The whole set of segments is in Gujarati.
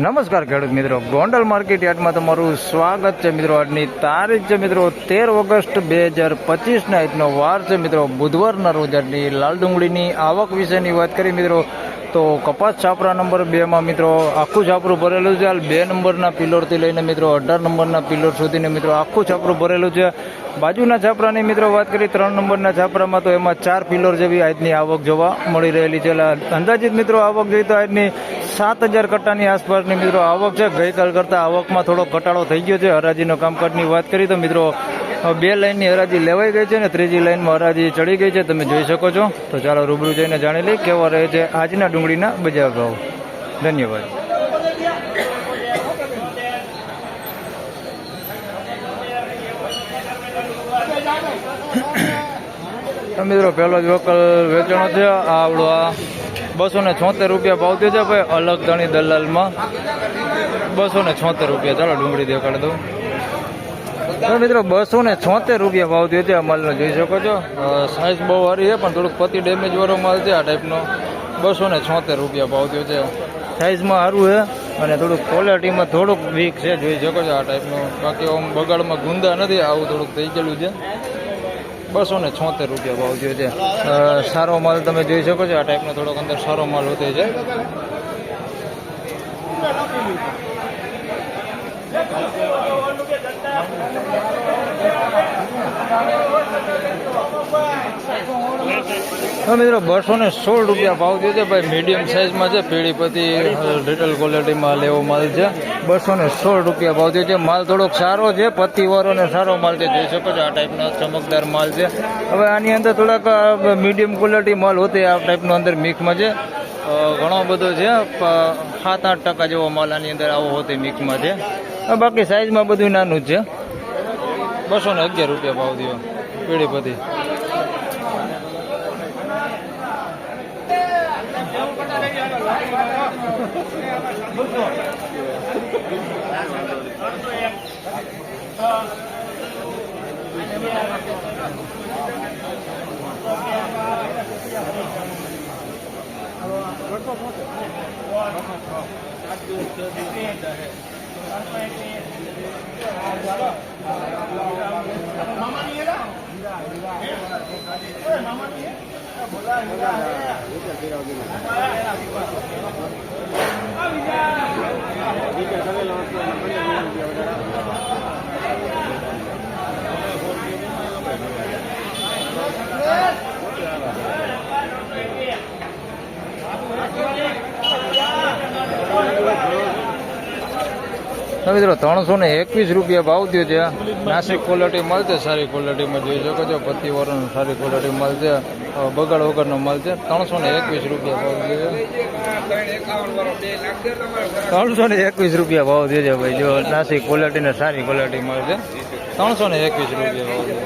નમસ્કાર ખેડૂત મિત્રો, ગોંડલ માર્કેટ યાર્ડમાં તમારું સ્વાગત છે મિત્રો. આજની તારીખ છે મિત્રો 13 ઓગસ્ટ 2025 આજનો વાર છે મિત્રો બુધવારના રોજ. આજની લાલ ડુંગળીની આવક વિશેની વાત કરી મિત્રો તો કપાસ છાપરા નંબર 2માં મિત્રો આખું છાપરું ભરેલું છે. હાલ 2 નંબરના પિલોરથી લઈને મિત્રો 18 નંબરના પિલોર સુધીને મિત્રો આખું છાપરું ભરેલું છે. બાજુના છાપરાની મિત્રો વાત કરી 3 નંબરના છાપરામાં તો એમાં 4 પિલોર જેવી આજની આવક જોવા મળી રહેલી છે. અંદાજિત મિત્રો આવક જોઈએ તો આજની 7000 કટ્ટાની આસપાસની મિત્રો આવક છે. ગઈકાલ કરતાં આવકમાં થોડો ઘટાડો થઈ ગયો છે. હરાજીનો કામકાજની વાત કરી તો મિત્રો 2 લાઈનની હરાજી લેવાઈ ગઈ છે અને 3જી લાઈનમાં હરાજી ચડી ગઈ છે, તમે જોઈ શકો છો. તો ચાલો રૂબરૂ જઈને જાણી લઈ કેવા રહે છે આજના ડુંગળીના બજાર ભાવ. ધન્યવાદ. મિત્રો પહેલો જ વકલ વેચાણો છે. આવડો આ 276 રૂપિયા ભાવ થયો છે ભાઈ. અલગ ધણી દલાલમાં 276 રૂપિયા. ચાલો ડુંગળી દેખાડ દઉં તો મિત્રો 276 રૂપિયા ભાવ થયો છે. આ માલનો જોઈ શકો છો. સાઇઝ બહુ સારી છે પણ થોડુંક પતિ ડેમેજ વાળો માલ છે. આ ટાઈપનો 276 રૂપિયા ભાવ થયો છે. સાઇઝમાં સારું છે અને થોડુંક ક્વોલિટીમાં થોડુંક વીક છે, જોઈ શકો છો આ ટાઈપનું. બાકી આમ બગાડમાં ગુંદા નથી, આવું થોડુંક થઈ ગયેલું છે. 276 રૂપિયા ભાવ થયો છે. સારો માલ તમે જોઈ શકો છો. આ ટાઈપનો થોડોક અંદર સારો માલ હોતે છે. મિત્રો 216 રૂપિયા ભાવ થયો છે ભાઈ. મીડિયમ સાઇઝમાં છે, પીળીપતિ રિટેલ ક્વોલિટીમાં લેવો માલ છે. 216 રૂપિયા ભાવ થયો છે. માલ થોડોક સારો છે, પત્તીવાળો ને સારો માલ છે, જોઈ શકો છો. આ ટાઈપનો ચમકદાર માલ છે. હવે આની અંદર થોડાક મીડિયમ ક્વોલિટી માલ હોતે આ ટાઈપનો અંદર મિક્સમાં છે. ઘણો બધો છે, 7-8% જેવો માલ આની અંદર આવો હોતે મિક્સમાં છે. બાકી સાઇઝમાં બધું નાનું જ છે. 211 રૂપિયા ભાવ થયો પીળીપતિ. મિત્રો 321 રૂપિયા ભાવ થયો છે. નાસિક ક્વોલિટી માલ છે, સારી ક્વોલિટીમાં જોઈ શકો છો. પત્તીવાળાનો સારી ક્વોલિટી માલ છે, બગાડ વગરનો માલ છે. 321 રૂપિયા ભાવ થયો છે. 321 રૂપિયા ભાવ થયો છે ભાઈ. જો નાસિક ક્વોલિટી ને સારી ક્વોલિટી માલ છે. 321 રૂપિયા ભાવ થયો.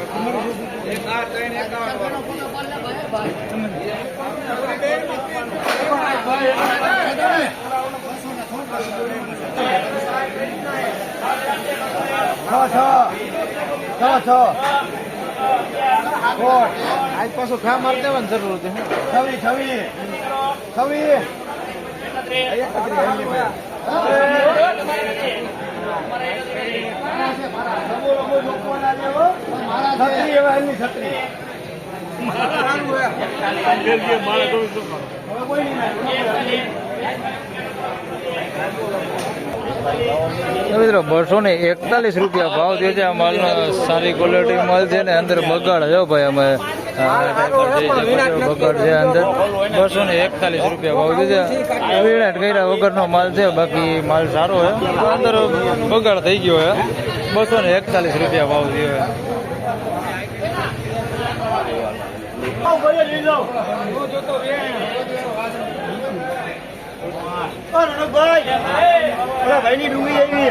આજ પાછું ખા મારી દેવાની જરૂર છે. મિત્રો 241 રૂપિયા ભાવ થયો છે. આ માલનો સારી ક્વોલિટી માલ છે ને અંદર બગાડ છે ભાઈ. અમે બગાડ છે અંદર. 241 રૂપિયા ભાવ થયો છે. વીણાટ કર્યા વગરનો માલ છે, બાકી માલ સારો છે. અંદર બગાડ થઈ ગયો છે. 241 રૂપિયા ભાવ થયો છે. ભાઈની ડુંગળી આવી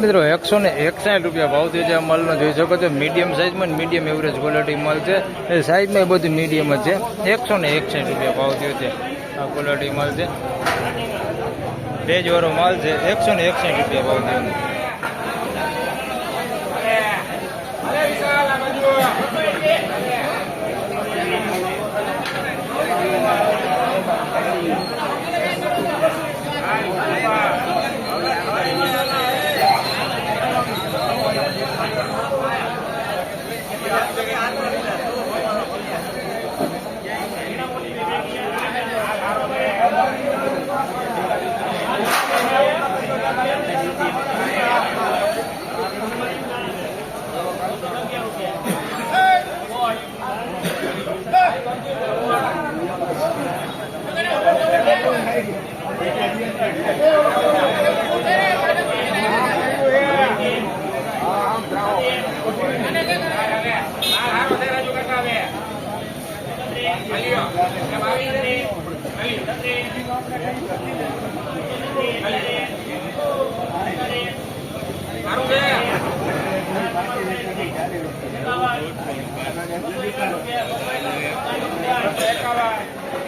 મિત્રો 161 રૂપિયા ભાવ થયો છે. આ માલનો જોઈ શકો છો. મીડિયમ સાઇઝમાં મીડિયમ એવરેજ ક્વોલિટી માલ છે. એ સાઇઝમાં બધું મીડિયમ જ છે. 161 રૂપિયા ભાવ થયો છે. આ ક્વોલિટી માલ છે, ભેજવાળો માલ છે. 161 રૂપિયા ભાવ થયો.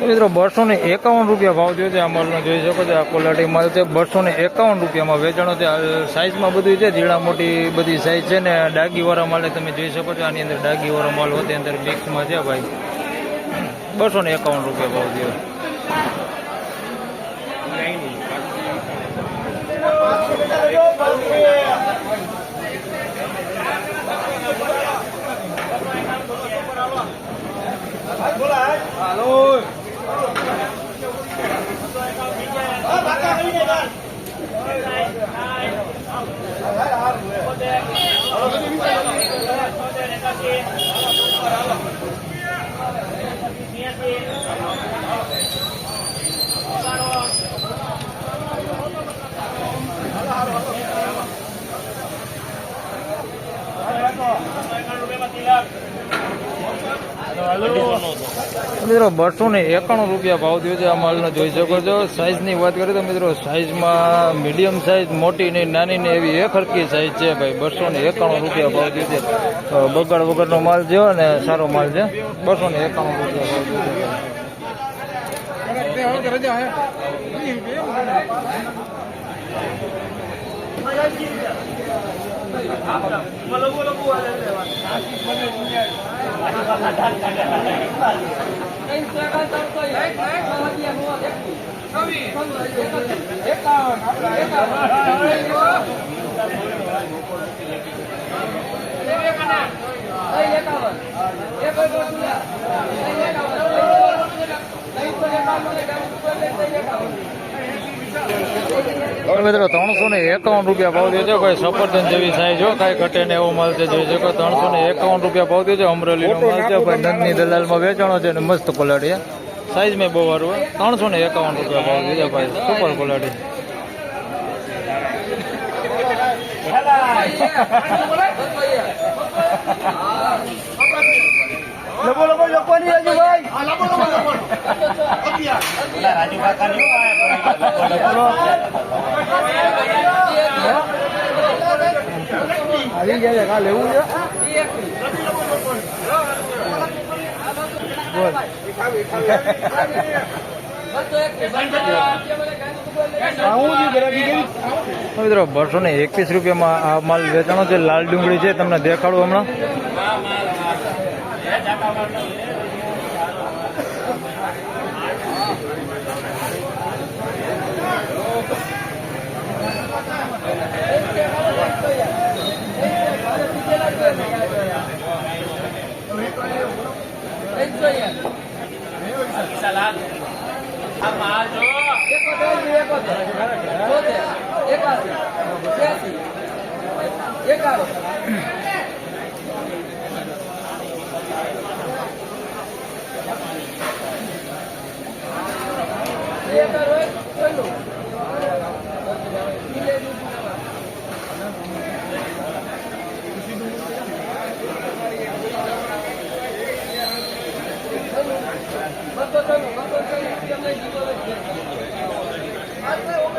મિત્રો 251 રૂપિયા ભાવ થયો છે આ માલનો. જોઈ શકો છો આ ક્વોલિટી માલ છે. 251 રૂપિયામાં વેચાણો છે. સાઇઝમાં બધું છે, ઝીણા મોટી બધી સાઇઝ છે ને ડાગીવાળા માલ તમે જોઈ શકો છો. આની અંદર ડાગીવાળો માલ હોતી અંદર મિક્સમાં છે ભાઈ. 251 રૂપિયા ભાવ થયો. મિત્રો 291 રૂપિયા ભાવ થયો છે આ માલનો. જોઈ શકો છો. સાઇઝની વાત કરીએ તો મિત્રો સાઇઝમાં મીડિયમ સાઇઝ, મોટી ને નાની ને એવી એક હરખી સાઇઝ છે ભાઈ. 291 રૂપિયા ભાવ થયો છે. બગાડ વગરનો માલ છે અને સારો માલ છે. 291 રૂપિયા મિત્રો 351 રૂપિયા ભાવ થયો છે ભાઈ. સફરજન જેવી સાઈઝ હો, કાંઈ ઘટે ને એવો માલ છે. જોઈ શકો 351 રૂપિયા ભાવ થયો છે. અમરેલીનો માલ છે ભાઈ. નંદની દલાલમાં વેચાણો છે અને મસ્ત ક્વોલિટી. સાઈઝ મેં બહુ સારું. 351 રૂપિયા ભાવ થયો છે ભાઈ. Super quality. લબો લબો લોકોની રાજુભાઈ. લબો લબો લોકો. રાજુ કાકાની આવી ગયા કા લેવું છે. મિત્રો 221 રૂપિયામાં આ માલ વેચાણો છે. લાલ ડુંગળી છે, તમને દેખાડું હમણાં.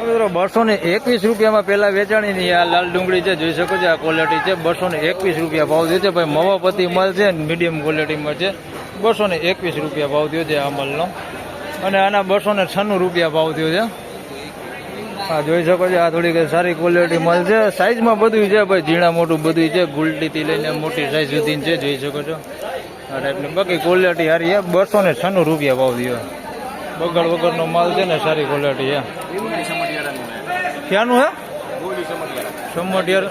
મિત્રો 221 રૂપિયામાં પેલા વેચાણીની આ લાલ ડુંગળી છે. જોઈ શકો છો આ ક્વોલિટી છે. 221 રૂપિયા ભાવ થયો છે ભાઈ. મવાપતિ માલ છે, મીડિયમ ક્વોલિટીમાં છે. 221 રૂપિયા ભાવ થયો છે આ માલનો. અને આના 296 રૂપિયા ભાવ થયો છે. હા જોઈ શકો છો. આ થોડીક સારી ક્વોલિટી માલ છે. સાઈઝમાં બધું છે ભાઈ. ઝીણા મોટું બધું છે. ગુલટીથી લઈને મોટી સાઈઝ સુધી છે. જોઈ શકો છો આ ટાઈપની. બાકી ક્વોલિટી સારી છે. 296 રૂપિયા ભાવ થયો. બગાડ વગરનો માલ છે ને સારી ક્વોલિટી છે. ક્યાંનું હે? સમઢિયાર.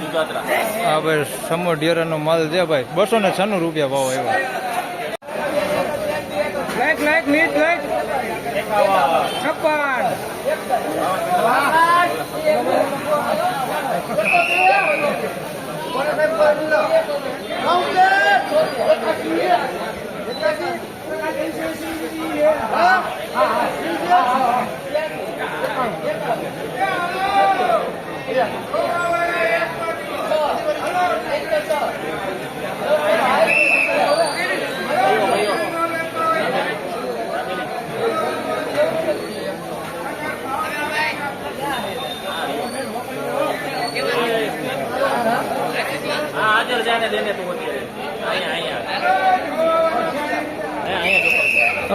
હા ભાઈ સમઢિયારનો માલ છે ભાઈ. 296 રૂપિયા ભાવ આવ્યો. લાઈક નીટ લાઈક 56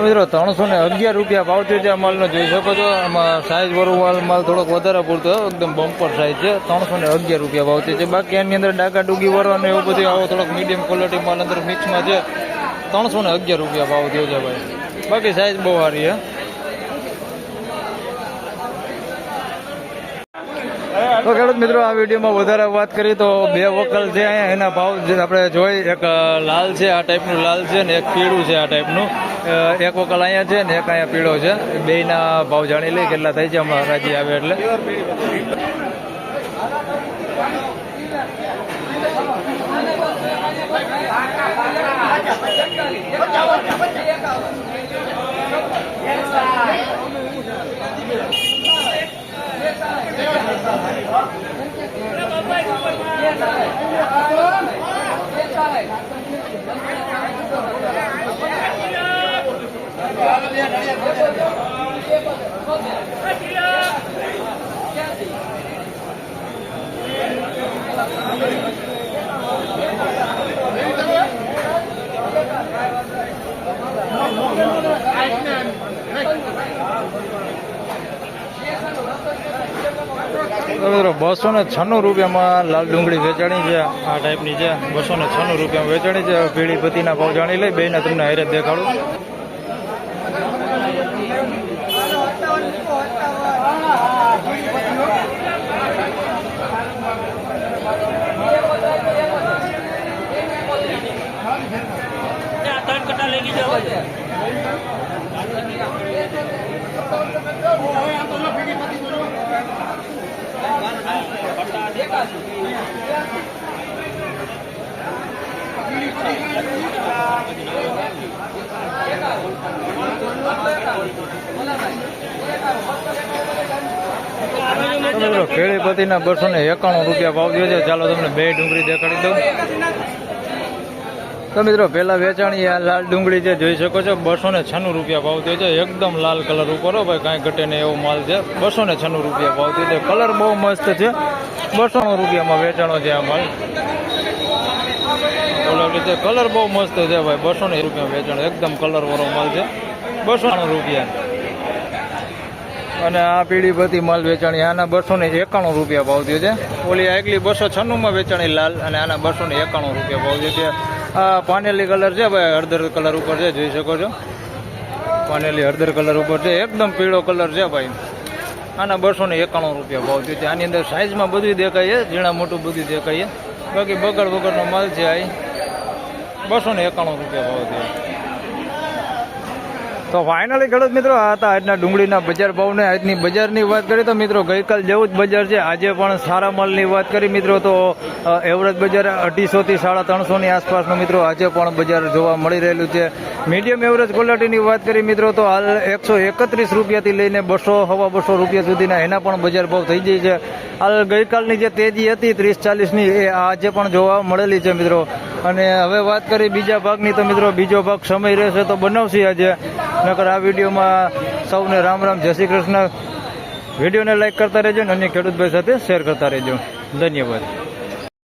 મિત્રો 311 રૂપિયા ભાવ થયો છે આ માલનો, જોઈ શકો છો. આમાં સાઇઝ વાળો માલ થોડોક વધારે પૂરતો એકદમ બમ્પર સાઇઝ છે. 311 રૂપિયા ભાવ થયો છે. બાકી એની અંદર ડાકા ડૂગી વાળો અને એવું બધું આવો થોડોક મીડિયમ ક્વોલિટી માલ અંદર મિક્સમાં છે. 311 રૂપિયા ભાવ થયો છે ભાઈ. બાકી સાઇઝ બહુ સારી છે. તો ખેડૂત મિત્રો, આ વિડીયોમાં વધારે વાત કરીએ તો બે વકલ છે અહીંયા, એના ભાવ આપણે જોઈ. એક લાલ છે, આ ટાઈપનું લાલ છે, ને એક પીળું છે આ ટાઈપનું. એક વકલ અહીંયા છે ને એક અહીંયા પીળો છે. બેયના ભાવ જાણી લઈ કેટલા થાય છે હમણાં રાજી આવે એટલે. મિત્રો 296 રૂપિયામાં લાલ ડુંગળી વેચાણી છે. આ ટાઈપની છે. 296 રૂપિયામાં વેચાણી છે. પીળી પત્તીના ભાવ જાણી લઈ. બેયના તમને હારે દેખાડું. કેળી પત્તીના 291 રૂપિયા ભાવ થયો છે. ચાલો તમને બે ડુંગળી દેખાડી દઉં. તો મિત્રો પહેલા વેચાણી આ લાલ ડુંગળી છે, જોઈ શકો છો. 296 રૂપિયા ભાવ થયો છે. એકદમ લાલ કલર ઉપર હો ભાઈ, કાંઈ ઘટે નહીં એવો માલ છે. 296 રૂપિયા ભાવ થયો છે. કલર બહુ મસ્ત છે. 200 રૂપિયામાં વેચાણો છે આ માલ. કલર બહુ મસ્ત છે ભાઈ. 200 રૂપિયા વેચાણો. એકદમ કલર વાળો માલ છે. 290 રૂપિયા. અને આ પીળી બધી માલ વેચાણી આના 291 રૂપિયા ભાવ થયો છે. ઓલી આગલી 296 વેચાણી લાલ, અને આના 291 રૂપિયા ભાવ થયો છે. આ પાનેલી કલર છે ભાઈ, હળદર કલર ઉપર છે, જોઈ શકો છો. પાનેલી હળદર કલર ઉપર છે. એકદમ પીળો કલર છે ભાઈ. આના 291 રૂપિયા ભાવ થયો છે. આની અંદર સાઇઝમાં બધું દેખાય છે, ઝીણા મોટું બધું દેખાય છે. બાકી બગડ વગરનો માલ છે. આ 291 રૂપિયા ભાવ થયો. તો ફાઇનલી ખેડૂત મિત્રો, આ હતા આજના ડુંગળીના બજાર ભાવને. આજની બજારની વાત કરીએ તો મિત્રો ગઈકાલ જેવું જ બજાર છે. આજે પણ સારા માલની વાત કરી મિત્રો તો એવરેજ બજાર 250 થી 350 ની આસપાસનું મિત્રો આજે પણ બજાર જોવા મળી રહેલું છે. મીડિયમ એવરેજ ક્વોલિટીની વાત કરી મિત્રો તો હાલ 131 રૂપિયાથી લઈને 200 સવા 200 રૂપિયા સુધીના એના પણ બજાર ભાવ થઈ જાય છે. હાલ ગઈકાલની જે તેજી હતી 30-40ની એ આજે પણ જોવા મળેલી છે મિત્રો. અને હવે વાત કરી બીજા ભાગની તો મિત્રો બીજો ભાગ સમય રહેશે તો બનાવશે આજે. નકર આ વિડીયોમાં સૌને રામ રામ, જય શ્રી કૃષ્ણ. વિડીયોને લાઈક કરતા રહેજો અને અન્ય ખેડૂતભાઈ સાથે શેર કરતા રહેજો. ધન્યવાદ.